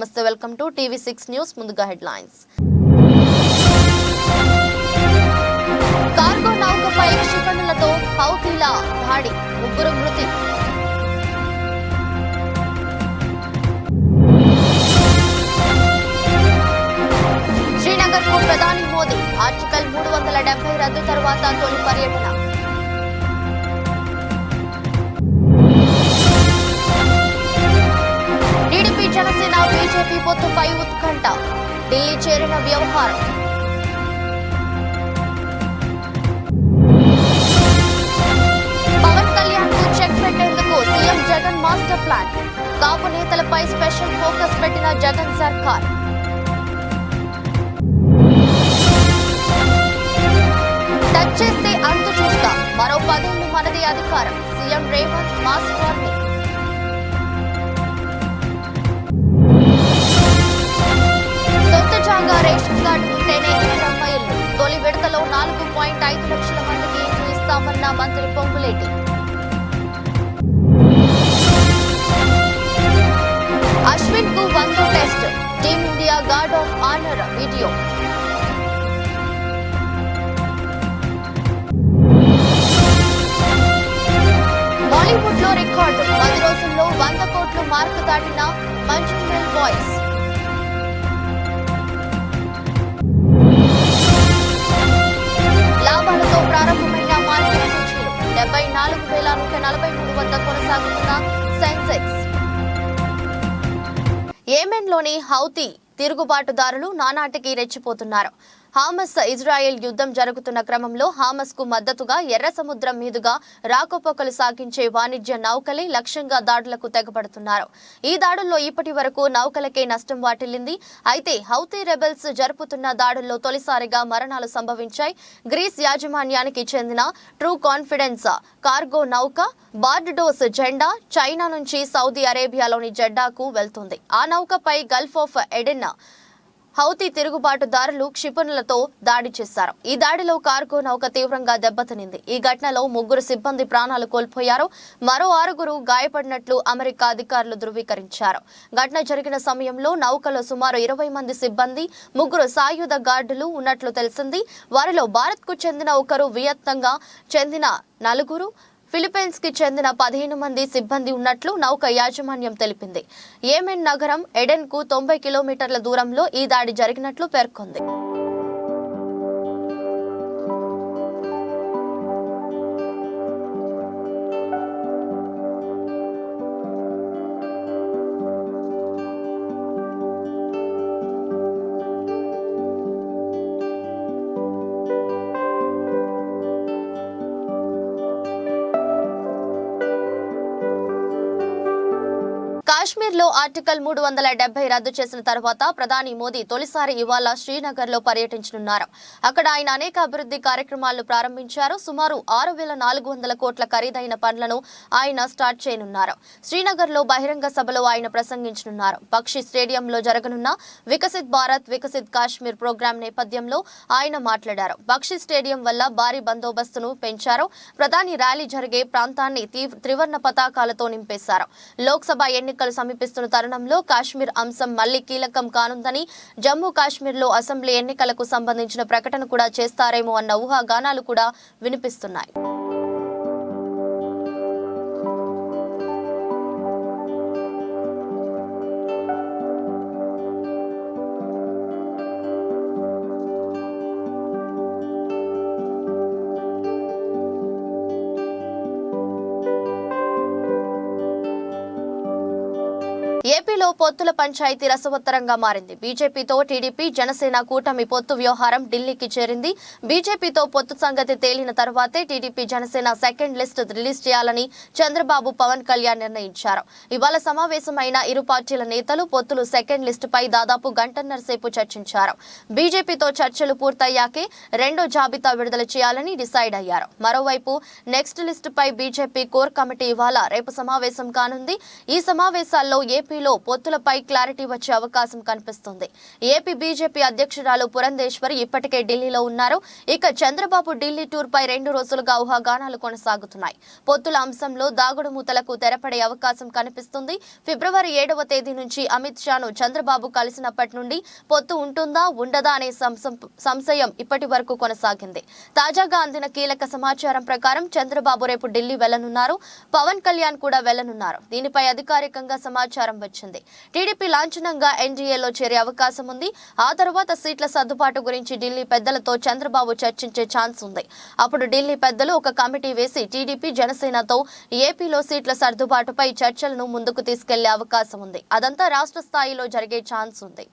నమస్తే, welcome to TV6 news. ముందుగా headlines. Cargo నౌకపై క్షిపణులతో హౌతీల దాడి, 3 మృతి. శ్రీనగర్కు ప్రధాని మోదీ, ఆర్టికల్ 370 రద్దు తర్వాత తొలి పర్యటన. టీడీపీ జనసేన బీజేపీ పొత్తుపై ఉత్కంఠ, ఢిల్లీ చేరిన వ్యవహారం. పవన్ కళ్యాణ్ కు చెక్ పెట్టేందుకు సీఎం జగన్ మాస్టర్ ప్లాన్, కాపు నేతలపై స్పెషల్ ఫోకస్ పెట్టిన జగన్ సర్కార్. టచ్ చేస్తే అంతు చూస్తా, మరో 10 ఏళ్లు మనది అధికారం, సీఎం రేవంత్ మాస్ వార్నింగ్. సొంత జాగా రేషన్ కార్డు ఉంటేనే ఇందిరమ్మ ఇల్లు, తొలి విడతలో 4.5 లక్షల మందికి ఇల్లు ఇస్తామన్న మంత్రి పొంగులేటి. అశ్విన్ కు 100 test, team India guard of honour video. Bollywood లో రికార్డు, 10 రోజుల్లో 100 కోట్లు మార్కు దాటిన మంజుమల్ బాయ్స్. లాభాలతో ప్రారంభమైన మార్కెట్ సూచీలు, 74,143 వద్ద కొనసాగుతున్న సెన్సెక్స్. యెమెన్లోని హౌతీ తిరుగుబాటుదారులు నానాటికి రెచ్చిపోతున్నారు. హామస్ ఇజ్రాయెల్ యుద్ధం జరుగుతున్న క్రమంలో హామస్ కు మద్దతుగా ఎర్ర సముద్రం మీదుగా రాకపోకలు సాగించే వాణిజ్య నౌకలే లక్ష్యంగా దాడులకు తెగబడుతున్నారు. ఈ దాడుల్లో ఇప్పటి వరకు నౌకలకే నష్టం వాటిల్లింది. అయితే హౌతీ రెబెల్స్ జరుపుతున్న దాడుల్లో తొలిసారిగా మరణాలు సంభవించాయి. గ్రీస్ యాజమాన్యానికి చెందిన ట్రూ కాన్ఫిడెన్స్ కార్గో నౌక బార్బడోస్ జెండా చైనా నుంచి సౌదీ అరేబియాలోని జెడ్డాకు వెళ్తుంది. ఆ నౌకపై గల్ఫ్ ఆఫ్ ఎడెన్ హౌతీ తిరుగుబాటుదారులు క్షిపణులతో దాడి చేశారు. ఈ దాడిలో కార్గో నౌక తీవ్రంగా దెబ్బతినింది. ఈ ఘటనలో 3 సిబ్బంది ప్రాణాలు కోల్పోయారు. మరో 6 గాయపడినట్లు అమెరికా అధికారులు ధృవీకరించారు. ఘటన జరిగిన సమయంలో నౌకలో సుమారు 20 మంది సిబ్బంది, 3 సాయుధ గార్డులు ఉన్నట్లు తెలిసింది. వారిలో భారత్ కు చెందిన 1, వియత్నాంగా చెందిన 4, ఫిలిప్పీన్స్ కి చెందిన 15 మంది సిబ్బంది ఉన్నట్లు నౌక యాజమాన్యం తెలిపింది. యెమెన్ నగరం ఎడెన్ కు 90 కిలోమీటర్ల దూరంలో ఈ దాడి జరిగినట్లు పేర్కొంది. కాశ్మీర్లో ఆర్టికల్ 370 రద్దు చేసిన తర్వాత ప్రధాని మోదీ తొలిసారి ఇవాళ శ్రీనగర్ లో పర్యటించనున్నారు. అక్కడ ఆయన అనేక అభివృద్ధి కార్యక్రమాలను ప్రారంభించారు. సుమారు 6,400 కోట్ల ఖరీదైన పనులను ఆయన స్టార్ట్ చేయనున్నారు. శ్రీనగర్ లో బహిరంగ సభలో ఆయన ప్రసంగించనున్నారు. పక్షి స్టేడియంలో జరగనున్న వికసిత్ భారత్ వికసిత్ కాశ్మీర్ ప్రోగ్రాం నేపథ్యంలో ఆయన మాట్లాడారు. పక్షి స్టేడియం వల్ల భారీ బందోబస్తును పెంచారు. ప్రధాని ర్యాలీ జరిగే ప్రాంతాన్ని త్రివర్ణ పతాకాలతో నింపేశారు. లోక్సభ ఎన్నికలు సమీపిస్తున్న తరుణంలో కాశ్మీర్ అంశం మళ్లీ కీలకం కానుందని, జమ్మూ కాశ్మీర్లో అసెంబ్లీ ఎన్నికలకు సంబంధించిన ప్రకటన కూడా చేస్తారేమో అన్న ఊహాగానాలు కూడా వినిపిస్తున్నాయి. ఏపీలో పొత్తుల పంచాయతీ రసవత్తరంగా మారింది. బీజేపీతో టీడీపీ జనసేన కూటమి పొత్తు వ్యవహారం ఢిల్లీకి చేరింది. బీజేపీతో పొత్తు సంగతి తేలిన తర్వాతే TDP Janasena second list release చేయాలని చంద్రబాబు పవన్ కళ్యాణ్ నిర్ణయించారు. ఇవాళ సమావేశమైన ఇరు పార్టీల నేతలు పొత్తులు సెకండ్ లిస్టుపై దాదాపు గంటన్నర సేపు చర్చించారు. బీజేపీతో చర్చలు పూర్తయ్యాకే రెండో జాబితా విడుదల చేయాలని డిసైడ్ అయ్యారు. మరోవైపు నెక్స్ట్ లిస్టుపై బీజేపీ కోర్ కమిటీ ఇవాళ రేపు సమావేశం కానుంది. ఈ సమావేశాల్లో ఏపీలో పొత్తులపై క్లారిటీ వచ్చే అవకాశం కనిపిస్తుంది. ఏపీ బీజేపీ అధ్యక్షురాలు పురంధేశ్వరి ఇప్పటికే ఢిల్లీలో ఉన్నారు. ఇక చంద్రబాబు ఢిల్లీ టూర్ పై 2 రోజులుగా ఊహాగానాలు కొనసాగుతున్నాయి. పొత్తుల అంశంలో దాగుడు మూతలకు తెరపడే అవకాశం కనిపిస్తుంది. ఫిబ్రవరి 7వ తేదీ నుంచి అమిత్ షాను చంద్రబాబు కలిసినప్పటి నుండి పొత్తు ఉంటుందా ఉండదా అనే సంశయం ఇప్పటి వరకు కొనసాగింది. తాజాగా అందిన కీలక సమాచారం ప్రకారం చంద్రబాబు రేపు ఢిల్లీ వెళ్లనున్నారు. పవన్ కళ్యాణ్ కూడా వెళ్లనున్నారు. దీనిపై అధికారికంగా సమాచారం వచ్చింది. టీడీపీ లాంఛనంగా ఎన్డీఏలో చేరే అవకాశం ఉంది. ఆ తర్వాత సీట్ల సర్దుబాటు గురించి ఢిల్లీ పెద్దలతో చంద్రబాబు చర్చించే ఛాన్స్ ఉంది. అప్పుడు ఢిల్లీ పెద్దలు ఒక కమిటీ వేసి టీడీపీ జనసేనతో ఏపీలో సీట్ల సర్దుబాటుపై చర్చలను ముందుకు తీసుకెళ్లే అవకాశం ఉంది. అదంతా రాష్ట్ర స్థాయిలో జరిగే ఛాన్స్ ఉంది.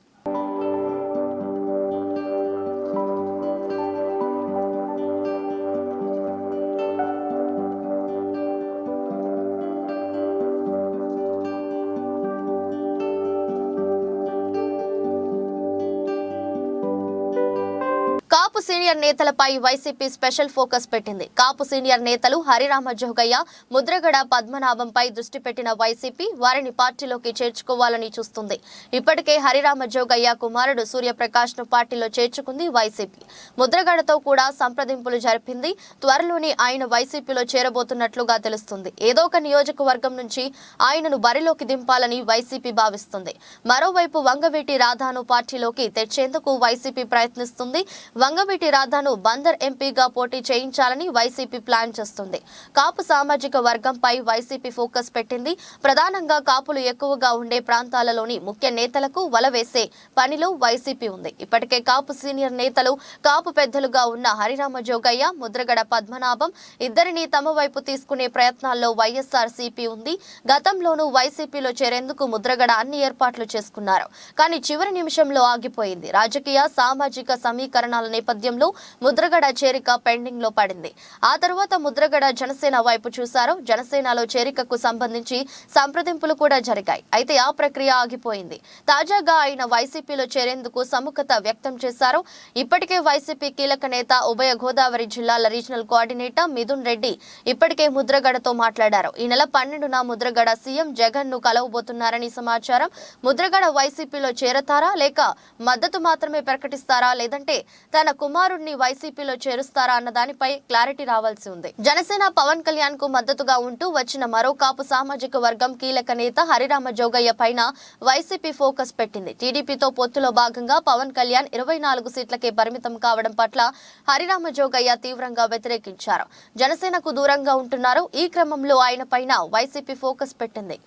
కాపు సీనియర్ నేతలపై వైసీపీ స్పెషల్ ఫోకస్ పెట్టింది. కాపు సీనియర్ నేతలు హరిరామ జోగయ్య, ముద్రగడ పద్మనాభంపై దృష్టి పెట్టిన వైసీపీ వారిని పార్టీలోకి చేర్చుకోవాలని చూస్తుంది. ఇప్పటికే హరిరామ జోగయ్య కుమారుడు సూర్యప్రకాష్ ను పార్టీలో చేర్చుకుంది వైసీపీ. ముద్రగడతో కూడా సంప్రదింపులు జరిపింది. త్వరలోనే ఆయన వైసీపీలో చేరబోతున్నట్లుగా తెలుస్తుంది. ఏదో ఒక నియోజకవర్గం నుంచి ఆయనను బరిలోకి దింపాలని వైసీపీ భావిస్తుంది. మరోవైపు వంగవీటి రాధాను పార్టీలోకి తెచ్చేందుకు వైసీపీ ప్రయత్నిస్తుంది. వంగవీటి రాధాను బందర్ ఎంపీగా పోటీ చేయించాలని వైసీపీ ప్లాన్ చేస్తుంది. కాపు సామాజిక వర్గంపై వైసీపీ ఫోకస్ పెట్టింది. ప్రధానంగా కాపులు ఎక్కువగా ఉండే ప్రాంతాలలోని ముఖ్య నేతలకు వలవేసే పనిలో వైసీపీ ఉంది. ఇప్పటికే కాపు సీనియర్ నేతలు, కాపు పెద్దలుగా ఉన్న హరిరామ జోగయ్య, ముద్రగడ పద్మనాభం ఇద్దరిని తమ వైపు తీసుకునే ప్రయత్నాల్లో వైఎస్ఆర్ సిపి ఉంది. గతంలోనూ వైసీపీలో చేరేందుకు ముద్రగడ అన్ని ఏర్పాట్లు చేసుకున్నారు. కానీ చివరి నిమిషంలో ఆగిపోయింది. రాజకీయ, సామాజిక సమీకరణాల నేపథ్యంలో ముద్రగడ చేరిక పెండింగ్ లో పడింది. ఆ తర్వాత ముద్రగడ జనసేన వైపు చూశారు. జనసేనలో చేరికకు సంబంధించి సంప్రదింపులు కూడా జరిగాయి. అయితే ఆ ప్రక్రియ ఆగిపోయింది. తాజాగా ఆయన వైసీపీలో చేరేందుకు సుముఖత వ్యక్తం చేశారు. ఇప్పటికే వైసీపీ కీలక నేత, ఉభయ గోదావరి జిల్లాల రీజనల్ కోఆర్డినేటర్ మిథున్ రెడ్డి ఇప్పటికే ముద్రగడతో మాట్లాడారు. ఈ నెల 12న ముద్రగడ సీఎం జగన్ ను కలవబోతున్నారని సమాచారం. ముద్రగడ వైసీపీలో చేరతారా, లేక మద్దతు మాత్రమే ప్రకటిస్తారా, లేదంటే తన కుమారుడిని వైసీపీలో చేరుస్తారా అన్న దానిపై క్లారిటీ రావాల్సి ఉంది. జనసేన పవన్ కళ్యాణ్ కు మద్దతుగా ఉంటూ వచ్చిన మరో కాపు సామాజిక వర్గం కీలక నేత హరిరామ జోగయ్య పైన వైసీపీ ఫోకస్ పెట్టింది. టీడీపీతో పొత్తులో భాగంగా పవన్ కళ్యాణ్ 24 సీట్లకే పరిమితం కావడం పట్ల హరిరామ జోగయ్య తీవ్రంగా వ్యతిరేకించారు. జనసేనకు దూరంగా ఉంటున్నారు. ఈ క్రమంలో ఆయన పైన వైసీపీ ఫోకస్ పెట్టింది.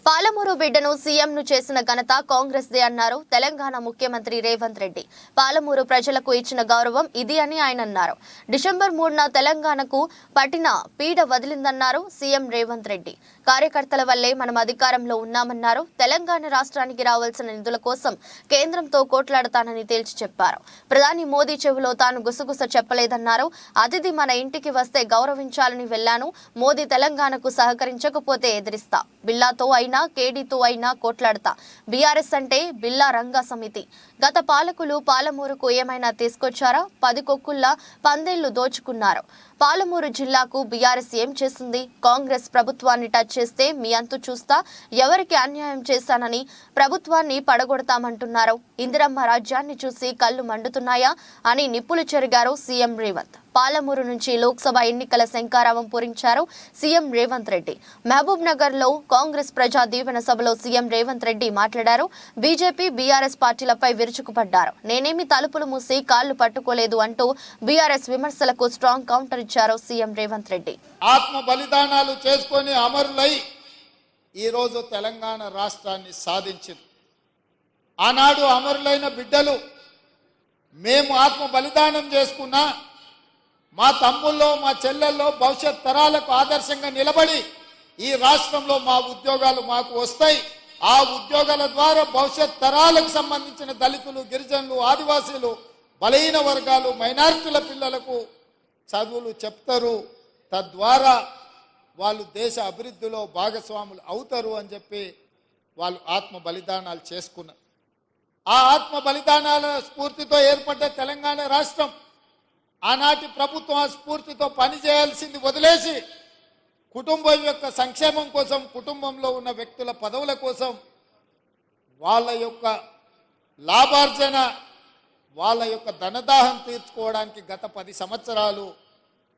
పాలమూరు బిడ్డను సీఎంను చేసిన ఘనత కాంగ్రెస్ దే అన్నారు తెలంగాణ ముఖ్యమంత్రి రేవంత్ రెడ్డి. పాలమూరు ప్రజలకు ఇచ్చిన గౌరవం ఇది అని ఆయన అన్నారు. డిసెంబర్ 3న తెలంగాణకు పట్టిన పీడ వదిలిందన్నారు సీఎం రేవంత్ రెడ్డి. కార్యకర్తల వల్లే మనం అధికారంలో ఉన్నామన్నారు. తెలంగాణ రాష్ట్రానికి రావాల్సిన నిధుల కోసం కేంద్రంతో కోట్లాడతానని తేల్చి చెప్పారు. ప్రధాని మోదీ చెవిలో తాను గుసగుస చెప్పలేదన్నారు. అతిథి మన ఇంటికి వస్తే గౌరవించాలని వెళ్లాను. మోదీ తెలంగాణకు సహకరించకపోతే ఎదిరిస్తా. బిల్లాతో అయినా కేడీతో అయినా కోట్లాడతా. బీఆర్ఎస్ అంటే బిల్లా రంగ సమితి. గత పాలకులు పాలమూరుకు ఏమైనా తీసుకొచ్చారా? 10 కొక్కుల్లా పందేళ్లు దోచుకున్నారు. పాలమూరు జిల్లాకు బీఆర్ఎస్ ఏం చేసింది? కాంగ్రెస్ ప్రభుత్వాన్ని టచ్ చేస్తే మీ అంతు చూస్తా, ఎవరికి అన్యాయం చేశానని ప్రభుత్వాన్ని పడగొడతామంటున్నారు. ఇందిరమ్మ రాజ్యాన్ని చూసి కళ్ళు మండుతున్నాయా అని నిప్పులు చెరిగారు సీఎం రేవంత్. పాలమూరు నుంచి లోక్సభ ఎన్నికల శంఖారావం పూరించారు సీఎం రేవంత్ రెడ్డి. మహబూబ్ నగర్ లో కాంగ్రెస్ ప్రజా దీవెన సభలో సీఎం రేవంత్ రెడ్డి మాట్లాడారు. బీజేపీ, బీఆర్ఎస్ పార్టీలపై విరుచుకుపడ్డారు. నేనేమి తలుపులు మూసి కాళ్లు పట్టుకోలేదు అంటూ బీఆర్ఎస్ విమర్శలకు స్ట్రాంగ్ కౌంటర్ ఇచ్చారు సీఎం రేవంత్ రెడ్డి. ఆత్మ బలిదానాలు చేసుకొని అమరులై ఈ రోజు తెలంగాణ రాష్ట్రాన్ని సాధించింది. ఆనాడు అమరులైన బిడ్డలు మేము ఆత్మ బలిదానం చేసుకున్నా మా తమ్ముల్లో, మా చెల్లెల్లో భవిష్యత్ తరాలకు ఆదర్శంగా నిలబడి ఈ రాష్ట్రంలో మా ఉద్యోగాలు మాకు వస్తాయి. ఆ ఉద్యోగాల ద్వారా భవిష్యత్ తరాలకు సంబంధించిన దళితులు, గిరిజనులు, ఆదివాసీలు, బలహీన వర్గాలు, మైనారిటీల పిల్లలకు చదువులు చెప్తారు. తద్వారా వాళ్ళు దేశ అభివృద్ధిలో భాగస్వాములు అవుతారు అని చెప్పి వాళ్ళు ఆత్మ బలిదానాలు చేసుకున్నారు. ఆ ఆత్మ బలిదానాల స్ఫూర్తితో ఏర్పడ్డ తెలంగాణ రాష్ట్రం ఆనాటి ప్రభుత్వం ఆ స్ఫూర్తితో పనిచేయాల్సింది వదిలేసి కుటుంబం యొక్క సంక్షేమం కోసం, కుటుంబంలో ఉన్న వ్యక్తుల పదవుల కోసం, వాళ్ళ యొక్క లాభార్జన, వాళ్ళ యొక్క ధనదాహం తీర్చుకోవడానికి గత 10 సంవత్సరాలు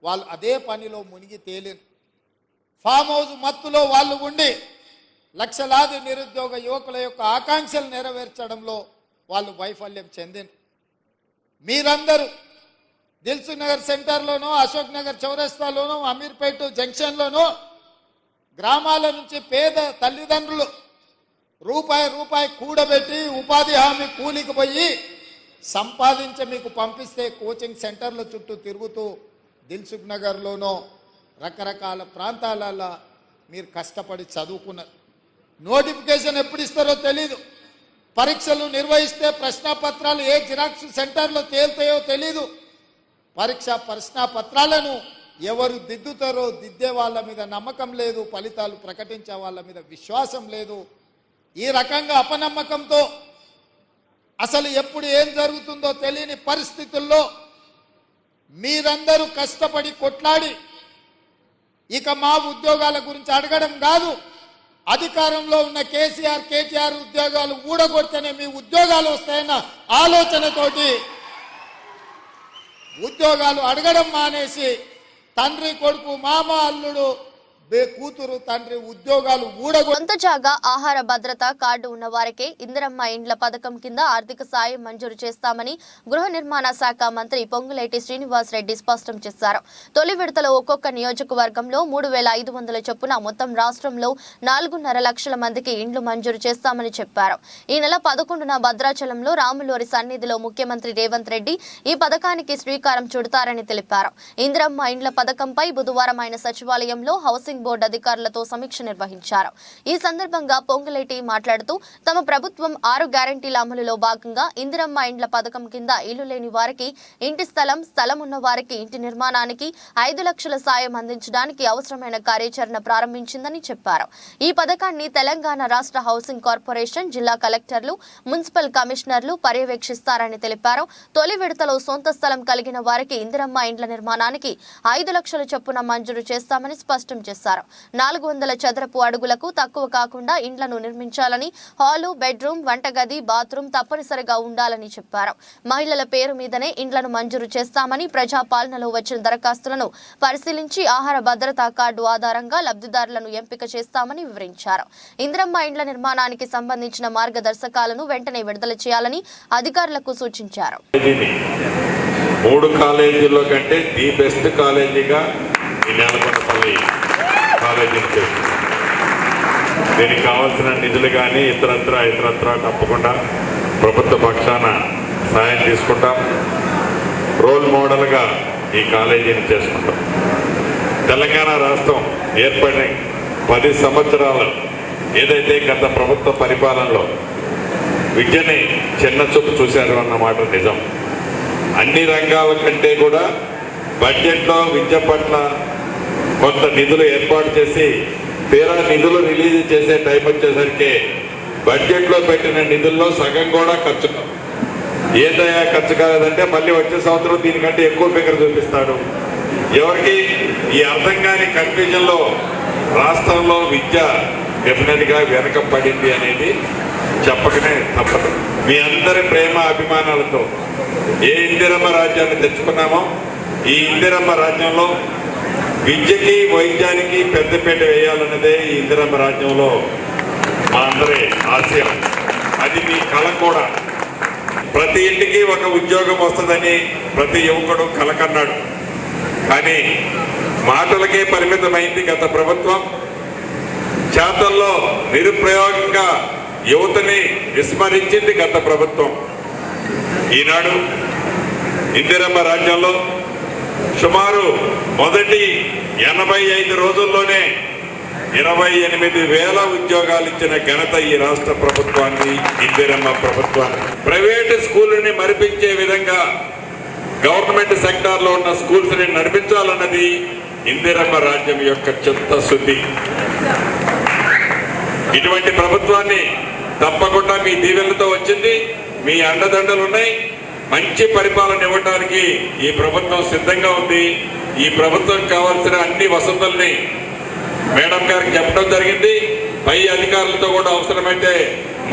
వాళ్ళు అదే పనిలో మునిగి తేలిన ఫామ్ హౌస్ మత్తులో వాళ్ళు ఉండి లక్షలాది నిరుద్యోగ యువకుల యొక్క ఆకాంక్షలు నెరవేర్చడంలో వాళ్ళు వైఫల్యం చెందిన మీరందరూ దిల్సుఖ్ నగర్ సెంటర్లోనో, అశోక్ నగర్ చౌరస్తాలోనో, అమీర్పేట జంక్షన్లోనో గ్రామాల నుంచి పేద తల్లిదండ్రులు రూపాయి కూడబెట్టి ఉపాధి హామీ కూలికి పోయి సంపాదించి మీకు పంపిస్తే కోచింగ్ సెంటర్ల చుట్టూ తిరుగుతూ దిల్సుఖ్ నగర్లోనో రకరకాల ప్రాంతాలలో మీరు కష్టపడి చదువుకున్నారు. నోటిఫికేషన్ ఎప్పుడు ఇస్తారో తెలీదు, పరీక్షలు నిర్వహిస్తే ప్రశ్నాపత్రాలు ఏ జిరాక్స్ సెంటర్లో తేలుతాయో తెలీదు. ప్రశ్నాపత్రాలను ఎవరు దిద్దుతారో దిద్దే వాళ్ళ మీద నమ్మకం లేదు, ఫలితాలు ప్రకటించే వాళ్ళ మీద విశ్వాసం లేదు. ఈ రకంగా అపనమ్మకంతో అసలు ఎప్పుడు ఏం జరుగుతుందో తెలియని పరిస్థితుల్లో మీరందరూ కష్టపడి కొట్లాడి ఇక మా ఉద్యోగాల గురించి అడగడం కాదు, అధికారంలో ఉన్న కేటీఆర్ ఉద్యోగాలు ఊడగొడితేనే మీ ఉద్యోగాలు వస్తాయన్న ఆలోచనతోటి ఉద్యోగాలు అడగడం మానేసి తండ్రి కొడుకు, మామ అల్లుడు, కూతురు తండ్రి ఉద్యోగాలు సొంత జాగా ఆహార భద్రత కార్డు ఉన్న వారికే ఇందిరమ్మ ఇండ్ల పథకం కింద ఆర్థిక సాయం మంజూరు చేస్తామని గృహ నిర్మాణ శాఖ మంత్రి పొంగులేటి శ్రీనివాస్ రెడ్డి స్పష్టం చేశారు. తొలి విడతలో ఒక్కొక్క నియోజకవర్గంలో 3,500 చొప్పున మొత్తం రాష్ట్రంలో 4.5 లక్షల మందికి ఇండ్లు మంజూరు చేస్తామని చెప్పారు. ఈ నెల 11న భద్రాచలంలో రాములూరి సన్నిధిలో ముఖ్యమంత్రి రేవంత్ రెడ్డి ఈ పథకానికి శ్రీకారం చుడతారని తెలిపారు. ఇందిరమ్మ ఇండ్ల పథకంపై బుధవారం ఆయన సచివాలయంలో హౌసింగ్ బోర్డు అధికారులతో సమీక్ష నిర్వహించారు. ఈ సందర్భంగా పొంగులేటి మాట్లాడుతూ తమ ప్రభుత్వం 6 గ్యారంటీల అమలులో భాగంగా ఇందిరమ్మ ఇండ్ల పథకం కింద ఇల్లు లేని వారికి ఇంటి స్థలం ఉన్న వారికి ఇంటి నిర్మాణానికి 5 లక్షల సాయం అందించడానికి అవసరమైన కార్యాచరణ ప్రారంభించిందని చెప్పారు. ఈ పథకాన్ని తెలంగాణ రాష్ట్ర హౌసింగ్ కార్పొరేషన్, జిల్లా కలెక్టర్లు, మున్సిపల్ కమిషనర్లు పర్యవేక్షిస్తారని తెలిపారు. తొలి విడతలో సొంత స్థలం కలిగిన వారికి ఇందిరమ్మ ఇండ్ల నిర్మాణానికి 5 లక్షల చొప్పున మంజూరు చేస్తామని స్పష్టం చేశారు. 400 చదరపు అడుగులకు తక్కువ కాకుండా ఇండ్లను నిర్మించాలని, హాలు, బెడ్రూమ్, వంటగది, బాత్రూమ్ తప్పనిసరిగా ఉండాలని చెప్పారు. మహిళల పేరు మీదనే ఇండ్లను మంజూరు చేస్తామని, ప్రజాపాలనలో వచ్చిన దరఖాస్తులను పరిశీలించి ఆహార భద్రతా కార్డు ఆధారంగా లబ్ధిదారులను ఎంపిక చేస్తామని వివరించారు. ఇందిరమ్మ ఇండ్ల నిర్మాణానికి సంబంధించిన మార్గదర్శకాలను వెంటనే విడుదల చేయాలని అధికారులకు సూచించారు. 3 కాలేజీల్లో కంటే ది బెస్ట్ కాలేజీగా ఈ నేలకొండపల్లి కాలేజీని చేస్తుంది. దీనికి కావాల్సిన నిధులు కానీ ఇతరత్ర తప్పకుండా ప్రభుత్వ పక్షాన సాయం తీసుకుంటాం. రోల్ మోడల్గా ఈ కాలేజీని చేసుకుంటాం. తెలంగాణ రాష్ట్రం ఏర్పడిన 10 సంవత్సరాలు ఏదైతే గత ప్రభుత్వ పరిపాలనలో విద్యని చిన్న చూపు చూశారు అన్నమాట నిజం. అన్ని రంగాల కంటే కూడా బడ్జెట్లో విద్య పట్ల కొంత నిధులు ఏర్పాటు చేసి తీరా నిధులు రిలీజ్ చేసే టైం వచ్చేసరికి బడ్జెట్లో పెట్టిన నిధుల్లో సగం కూడా ఖర్చు ఏదైనా ఖర్చు కాలేదంటే మళ్ళీ వచ్చే సంవత్సరం దీనికంటే ఎక్కువ ఫిగర్ చూపిస్తాడు. ఎవరికి ఈ అర్థం కాని కన్ఫ్యూజన్లో రాష్ట్రంలో విద్య డెఫినెట్గా వెనకబడింది అనేది చెప్పకనే తప్పదు. మీ అందరి ప్రేమ అభిమానాలతో ఏ ఇందిరమ్మ రాజ్యాన్ని తెచ్చుకున్నామో ఈ ఇందిరమ్మ రాజ్యంలో విద్యకి, వైద్యానికి పెద్దపీట వేయాలన్నదే ఈ ఇందిరమ్మ రాజ్యంలో మా అందరి ఆశయం. అది మీ కళ కూడా. ప్రతి ఇంటికి ఒక ఉద్యోగం వస్తుందని ప్రతి యువకుడు కలకన్నాడు. కానీ మాటలకే పరిమితమైంది గత ప్రభుత్వం. చేతల్లో నిరుప్రయోగంగా యువతని విస్మరించింది గత ప్రభుత్వం. ఈనాడు ఇందిరమ్మ రాజ్యంలో సుమారు మొదటి 85 రోజుల్లోనే 28,000 ఉద్యోగాలు ఇచ్చిన ఘనత ఈ రాష్ట్ర ప్రభుత్వాన్ని, ఇందిరమ్మ ప్రభుత్వాన్ని. ప్రైవేటు స్కూళ్ళని మరిపించే విధంగా గవర్నమెంట్ సెక్టార్లో ఉన్న స్కూల్స్ని నడిపించాలన్నది ఇందిరమ్మ రాజ్యం యొక్క చిత్తశుద్ధి. ఇటువంటి ప్రభుత్వాన్ని తప్పకుండా మీ దీవెనలతో వచ్చింది. మీ అండదండలు ఉన్నాయి. మంచి పరిపాలన ఇవ్వడానికి ఈ ప్రభుత్వం సిద్ధంగా ఉంది. ఈ ప్రభుత్వం కావాల్సిన అన్ని వసతుల్ని మేడం గారికి చెప్పడం జరిగింది. పై అధికారులతో కూడా అవసరమైతే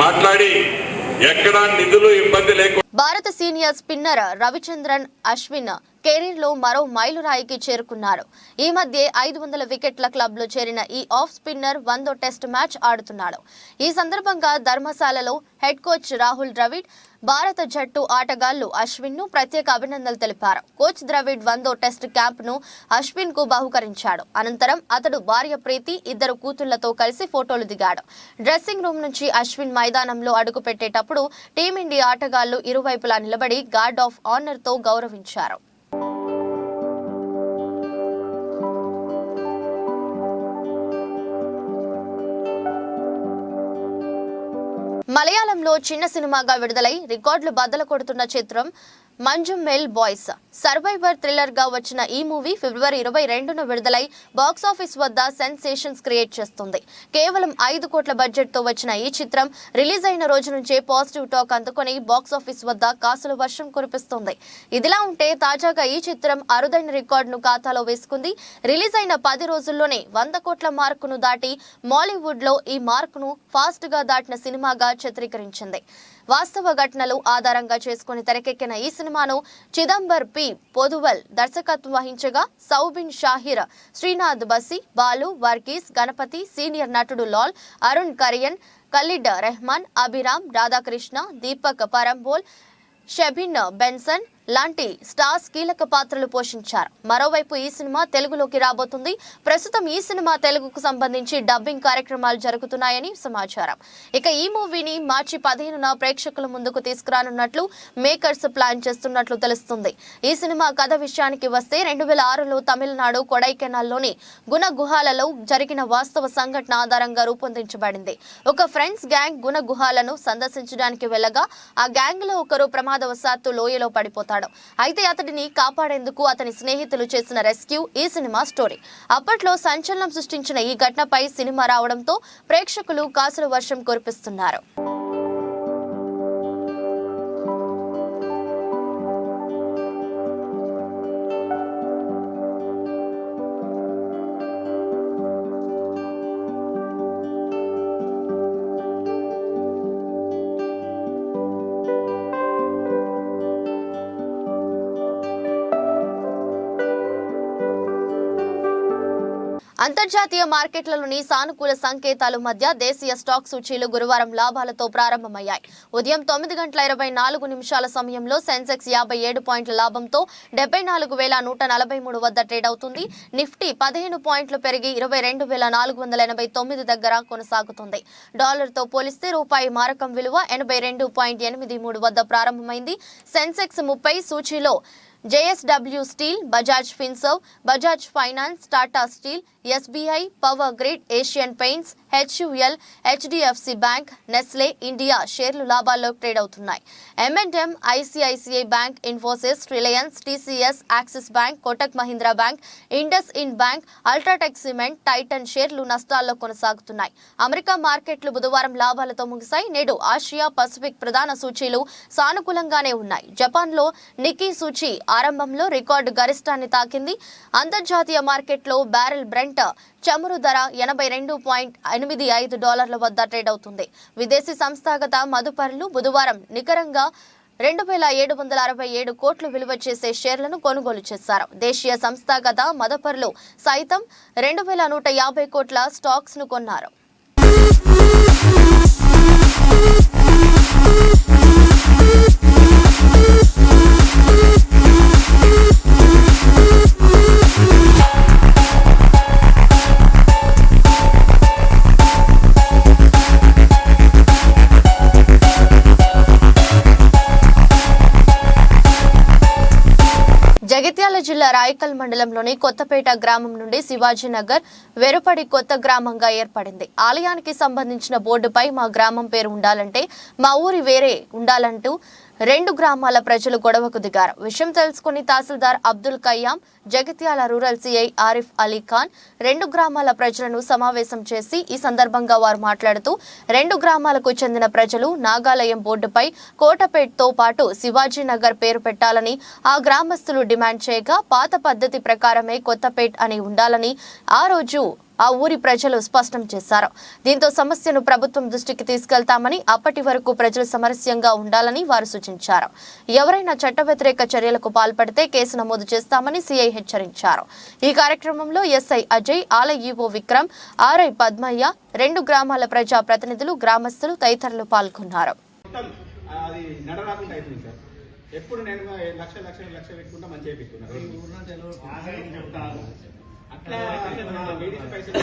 మాట్లాడి ఎక్కడా నిధులు ఇబ్బంది లేకుండా. భారత senior spinner Ravichandran Ashwin career లో మరో మైలురాయికి చేరుకున్నారు. ఈ మధ్య 500 వికెట్ల క్లబ్ లో చేరిన ఈ ఆఫ్ స్పిన్నర్ 100వ టెస్ట్ మ్యాచ్ ఆడుతున్నాడు. ఈ సందర్భంగా ధర్మశాలలో హెడ్ కోచ్ రాహుల్ ద్రవిడ్ భారత జట్టు ఆటగాళ్లు అశ్విన్ ను ప్రత్యేక అభినందనలు తెలిపారు. కోచ్ ద్రవిడ్ 100వ టెస్ట్ క్యాంప్ ను అశ్విన్ కు బహుకరించాడు. అనంతరం అతడు భార్య ప్రీతి, 2 కూతుళ్లతో కలిసి ఫోటోలు దిగాడు. డ్రెస్సింగ్ రూమ్ నుంచి అశ్విన్ మైదానంలో అడుగు పెట్టేటప్పుడు టీమిండియా ఆటగాళ్లు ఇరువైపులా నిలబడి గార్డ్ ఆఫ్ ఆనర్ తో గౌరవించారు. మలయాళంలో చిన్న సినిమాగా విడుదలై రికార్డులు బద్దలు కొడుతున్న చిత్రం మంజుమెల్ బాయ్స్ సర్వైవర్ థ్రిల్లర్ గా వచ్చిన ఈ మూవీ ఫిబ్రవరి 22న విడుదలై బాక్సాఫీస్ వద్ద సెన్సేషన్స్ క్రియేట్ చేస్తుంది. కేవలం 5 కోట్ల బడ్జెట్ తో వచ్చిన ఈ చిత్రం రిలీజ్ అయిన రోజు నుంచే పాజిటివ్ టాక్ అందుకొని బాక్సాఫీస్ వద్ద కాసుల వర్షం కురిపిస్తుంది. ఇదిలా ఉంటే తాజాగా ఈ చిత్రం అరుదైన రికార్డును ఖాతాలో వేసుకుంది. రిలీజ్ అయిన 10 రోజుల్లోనే 100 కోట్ల మార్కును దాటి మాలీవుడ్ లో ఈ మార్కును ఫాస్ట్ గా దాటిన సినిమాగా చిత్రీకరించింది. వాస్తవ ఘటనలు ఆధారంగా చేసుకుని తెరకెక్కిన ఈ సినిమాను చిదంబర్ పి పొదువల్ దర్శకత్వం వహించగా సౌబిన్ షాహిర్, శ్రీనాథ్ బసి, బాలు, వర్గీస్, గణపతి, సీనియర్ నటుడు లాల్, అరుణ్ కరియన్, ఖలీడ్ రెహమాన్, అభిరామ్, రాధాకృష్ణ, దీపక్ పరంబోల్, షెబిన్ బెన్సన్ లాంటి స్టార్స్ కీలక పాత్రలు పోషించారు. మరోవైపు ఈ సినిమా తెలుగులోకి రాబోతుంది. ప్రస్తుతం ఈ సినిమా తెలుగుకు సంబంధించి డబ్బింగ్ కార్యక్రమాలు జరుగుతున్నాయని సమాచారం. ఇక ఈ మూవీని మార్చి 15న ప్రేక్షకుల ముందుకు తీసుకురానున్నట్లు మేకర్స్ ప్లాన్ చేస్తున్నట్లు తెలుస్తుంది. ఈ సినిమా కథ విషయానికి వస్తే 2006లో తమిళనాడు కొడైకెనాల్లోని గుణ గుహాలలో జరిగిన వాస్తవ సంఘటన ఆధారంగా రూపొందించబడింది. ఒక ఫ్రెండ్స్ గ్యాంగ్ గుణ గుహాలను సందర్శించడానికి వెళ్ళగా ఆ గ్యాంగ్ లో ఒకరు ప్రమాదవశాత్తు లోయలో పడిపోతారు. అయితే అతడిని కాపాడేందుకు అతని స్నేహితులు చేసిన రెస్క్యూ ఈ సినిమా స్టోరీ. అప్పట్లో సంచలనం సృష్టించిన ఈ ఘటనపై సినిమా రావడంతో ప్రేక్షకులు కాసుల వర్షం కురిపిస్తున్నారు. అంతర్జాతీయ మార్కెట్లలోని సానుకూల సంకేతాల మధ్య దేశీయ స్టాక్ సూచీలు గురువారం లాభాలతో ప్రారంభమయ్యాయి. ఉదయం 9:24 సమయంలో సెన్సెక్స్ 57 పాయింట్ల లాభంతో 74,143 వద్ద ట్రేడ్ అవుతుంది. నిఫ్టీ 15 పాయింట్లు పెరిగి 22,489 దగ్గర కొనసాగుతుంది. డాలర్తో పోలిస్తే రూపాయి మారకం విలువ 82.83 వద్ద ప్రారంభమైంది. సెన్సెక్స్ 30 సూచీలో JSW steel, Bajaj Finserv, Bajaj finance, Tata steel, SBI, power grid, Asian paints, HUL, HDFC bank, Nestle India షేర్లు లాభాల్లో ట్రేడ్ అవుతున్నాయి. M&M, ICICI bank, Infosys, Reliance, TCS, Axis bank, Kotak Mahindra bank, IndusInd bank, UltraTech cement, Titan షేర్లు నష్టాల్లో కొనసాగుతున్నాయి. అమెరికా మార్కెట్లు బుధవారం లాభాలతో ముగిశాయి. నేడు ఆసియా పసిఫిక్ ప్రధాన సూచీలు సానుకూలంగానే ఉన్నాయి. జపాన్లో నిక్కీ సూచీ ఆరంభంలో రికార్డు గరిష్టాన్ని తాకింది. అంతర్జాతీయ మార్కెట్లో బ్యారెల్ బ్రెంట్ చమురు ధర $82.85 వద్ద ట్రేడ్ అవుతుంది. విదేశీ సంస్థాగత మదుపరులు బుధవారం నికరంగా 2,767 కోట్లు విలువ చేసే షేర్లను కొనుగోలు చేశారు. దేశీయ సంస్థాగత మదుపరులు సైతం 2,150 కోట్ల స్టాక్స్ ను కొన్నారు. జగిత్యాల జిల్లా రాయకల్ మండలంలోని కొత్తపేట గ్రామం నుండి శివాజీనగర్ వెరుపడి కొత్త గ్రామంగా ఏర్పడింది. ఆలయానికి సంబంధించిన బోర్డుపై మా గ్రామం పేరు ఉండాలంటే మా ఊరి వేరే ఉండాలంటూ 2 గ్రామాల ప్రజలు గొడవకు దిగారు. విషయం తెలుసుకుని తహసీల్దార్ అబ్దుల్ కయ్యాం, జగిత్యాల రూరల్ సిఐ ఆరిఫ్ అలీ ఖాన్ 2 గ్రామాల ప్రజలను సమావేశం చేసి ఈ సందర్భంగా వారు మాట్లాడుతూ 2 గ్రామాలకు చెందిన ప్రజలు నాగాలయం బోర్డుపై కోటపేట్తో పాటు శివాజీనగర్ పేరు పెట్టాలని ఆ గ్రామస్తులు డిమాండ్ చేయగా పాత పద్ధతి ప్రకారమే కొత్తపేట్ అని ఉండాలని ఆ రోజు ఆ ఊరి ప్రజలు స్పష్టం చేశారు. దీంతో సమస్యను ప్రభుత్వం దృష్టికి తీసుకెళ్తామని, అప్పటి వరకు ప్రజలు సమరస్యంగా ఉండాలని వారు సూచించారు. ఎవరైనా చట్ట వ్యతిరేక చర్యలకు పాల్పడితే కేసు నమోదు చేస్తామని సీఐ హెచ్చరించారు. ఈ కార్యక్రమంలో ఎస్ఐ అజయ్, ఆలయ ఈవో విక్రమ్, ఆర్ఐ పద్మయ్య, 2 గ్రామాల ప్రజా ప్రతినిధులు, గ్రామస్తులు తదితరులు పాల్గొన్నారు. ఎప్పుడు నేను లక్ష పెట్టుకుంటా మంచిగా పెట్టుకున్నాను. అట్లా లేడీస్ పైసలు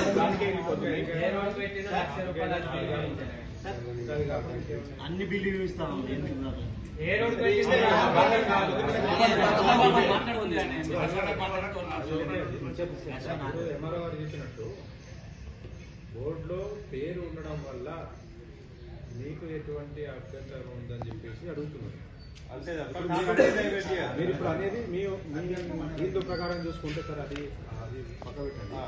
అన్ని బిల్లు ఇస్తాం. బోర్డులో పేరు ఉండడం వల్ల మీకు ఎటువంటి అభ్యంతరం ఉందని చెప్పేసి అడుగుతున్నారు. మీరు ఇప్పుడు అనేది మీ దీంతో ప్రకారం చూసుకుంటే సార్ అది పక్క పెట్టండి.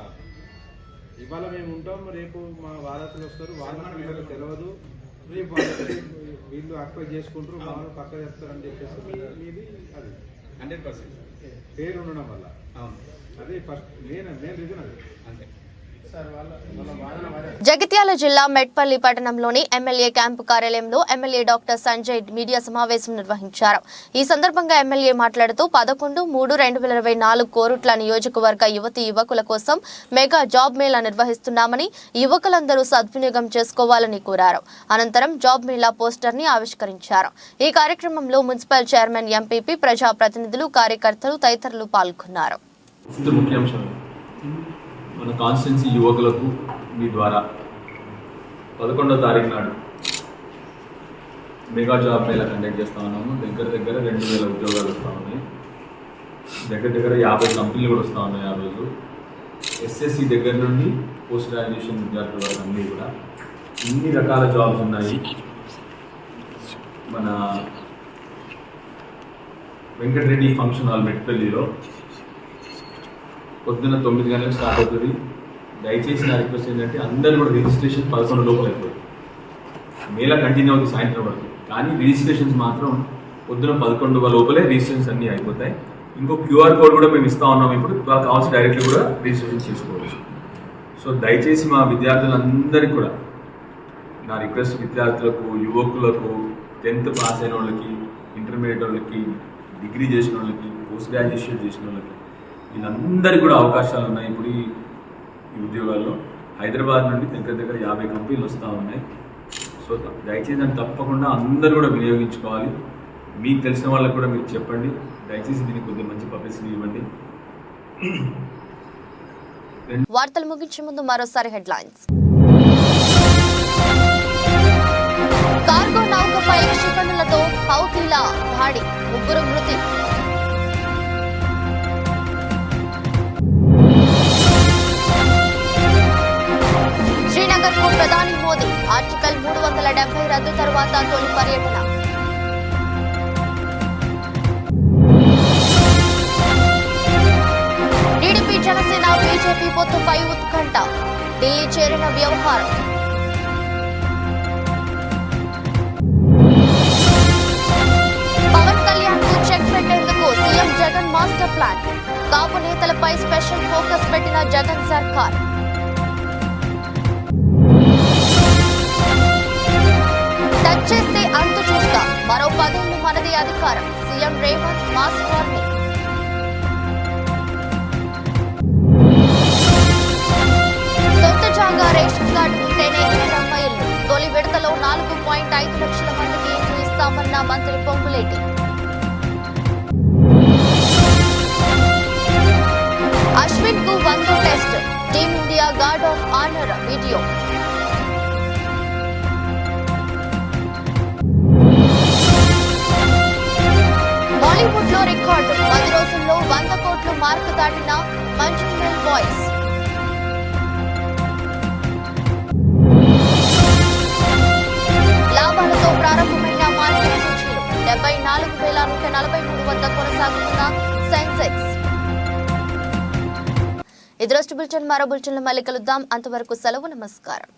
ఇవాళ మేము ఉంటాం, రేపు మా వారసులు వస్తారు, వాళ్ళకి వీళ్ళకి తెలియదు, రేపు వీళ్ళు అక్వైర్ చేసుకుంటారు, వాళ్ళు పక్క చెప్తారని చెప్పేసి మీది అది 100% పేరు ఉండడం వల్ల. అవును, అది ఫస్ట్ మెయిన్ రీజన్ అది. అంతే. జగిత్యాల జిల్లా మెట్పల్లి పట్టణంలోని ఎమ్మెల్యే క్యాంపు కార్యాలయంలో ఎమ్మెల్యే డాక్టర్ సంజయ్ మీడియా సమావేశం నిర్వహించారు. ఈ సందర్భంగా ఎమ్మెల్యే మాట్లాడుతూ 11/3/2024 కోరుట్ల నియోజకవర్గ యువతీ యువకుల కోసం మెగా జాబ్ మేళా నిర్వహిస్తున్నామని, యువకులందరూ సద్వినియోగం చేసుకోవాలని కోరారు. అనంతరం జాబ్ మేళా పోస్టర్ ని ఆవిష్కరించారు. ఈ కార్యక్రమంలో మున్సిపల్ చైర్మన్, ఎంపీపీ, ప్రజా ప్రతినిధులు, కార్యకర్తలు తదితరులు పాల్గొన్నారు. మన కాన్స్టిట్యున్సీ యువకులకు మీ ద్వారా 11వ తారీఖు నాడు మెగా జాబ్ మేళా కండక్ట్ చేస్తా ఉన్నాము. దగ్గర 2000 ఉద్యోగాలు వస్తూ ఉన్నాయి. దగ్గర 50 కంపెనీలు కూడా వస్తూ ఉన్నాయి. ఆ రోజు ఎస్ఎస్సి దగ్గర నుండి పోస్ట్ గ్రాడ్యుయేషన్ విద్యార్థుల వరకు అన్నీ కూడా ఇన్ని రకాల జాబ్స్ ఉన్నాయి. మన వెంకటరెడ్డి ఫంక్షన్ హాల్ మెట్పల్లిలో పొద్దున్న 9 గంటలకు స్టార్ట్ అవుతుంది. దయచేసి నా రిక్వెస్ట్ ఏంటంటే అందరూ కూడా రిజిస్ట్రేషన్ 11 లోపల అయిపోతుంది. మేళా కంటిన్యూ అవుతుంది సాయంత్రం వరకు, కానీ రిజిస్ట్రేషన్స్ మాత్రం పొద్దున 11 లోపలే రిజిస్ట్రేషన్స్ అన్నీ అయిపోతాయి. ఇంకో క్యూఆర్ కోడ్ కూడా మేము ఇస్తూ ఉన్నాం. ఇప్పుడు వాళ్ళకి కావాల్సి డైరెక్ట్లీ కూడా రిజిస్ట్రేషన్ చేసుకోవచ్చు. సో దయచేసి మా విద్యార్థులందరికీ కూడా నా రిక్వెస్ట్, విద్యార్థులకు, యువకులకు, 10th పాస్ అయిన వాళ్ళకి, ఇంటర్మీడియట్ వాళ్ళకి, డిగ్రీ చేసిన వాళ్ళకి, పోస్ట్ గ్రాడ్యుయేషన్ చేసిన వాళ్ళకి, వీళ్ళందరికీ కూడా అవకాశాలు ఉన్నాయి. ఇప్పుడు ఈ ఉద్యోగాల్లో హైదరాబాద్ నుండి దగ్గర 50 కంపెనీలు వస్తూ ఉన్నాయి. సో దయచేసి దాన్ని తప్పకుండా అందరూ కూడా వినియోగించుకోవాలి. మీకు తెలిసిన వాళ్ళకి కూడా మీరు చెప్పండి. దయచేసి దీనికి కొద్దిగా మంచి పబ్లిసిటీ ఇవ్వండి. వార్తలు ముగించే ముందు మరోసారి హెడ్లైన్స్. కార్గో నౌకపై క్షిపణులతో హౌతీల దాడి, 3 మృతి. శ్రీనగర్కు ప్రధాని మోదీ, ఆర్టికల్ 370 రద్దు తర్వాత తొలి పర్యటన. టీడీపీ, జనసేన, బీజేపీ పొత్తుపై ఉత్కంఠ, ఢిల్లీ చేరిన వ్యవహారం. పవన్ కళ్యాణ్ కు చెక్ పెట్టేందుకు సీఎం జగన్ మాస్టర్ ప్లాన్, కాపు నేతలపై స్పెషల్ ఫోకస్ పెట్టిన జగన్ సర్కార్. టచ్ చేస్తే అంతు చూస్తా, మరో 10 ఏళ్లు మనది అధికారం, సీఎం రేవంత్ మాస్ వార్నింగ్. సొంత జాగా రేషన్ కార్డు ఉంటేనే ఇందిరమ్మ ఇల్లు, తొలి విడతలో 4.5 లక్షల మందికి ఇల్లు ఇస్తామన్న మంత్రి పొంగులేటి. అశ్విన్ కు 100 test, team India guard of honour video. Bollywood లో రికార్డు, 10 రోజుల్లో 100 కోట్ల మార్కు దాటిన మంజుమేల్ బాయ్స్. లాభాలతో ప్రారంభమైన మార్కెట్ సూచీలు 74,143 వద్ద కొనసాగుతున్న సెన్సెక్స్. ఇది రోజు బులెటిన్. మరో బులెటిన్లో మళ్ళీ కలుద్దాం. అంతవరకు సెలవు. నమస్కారం.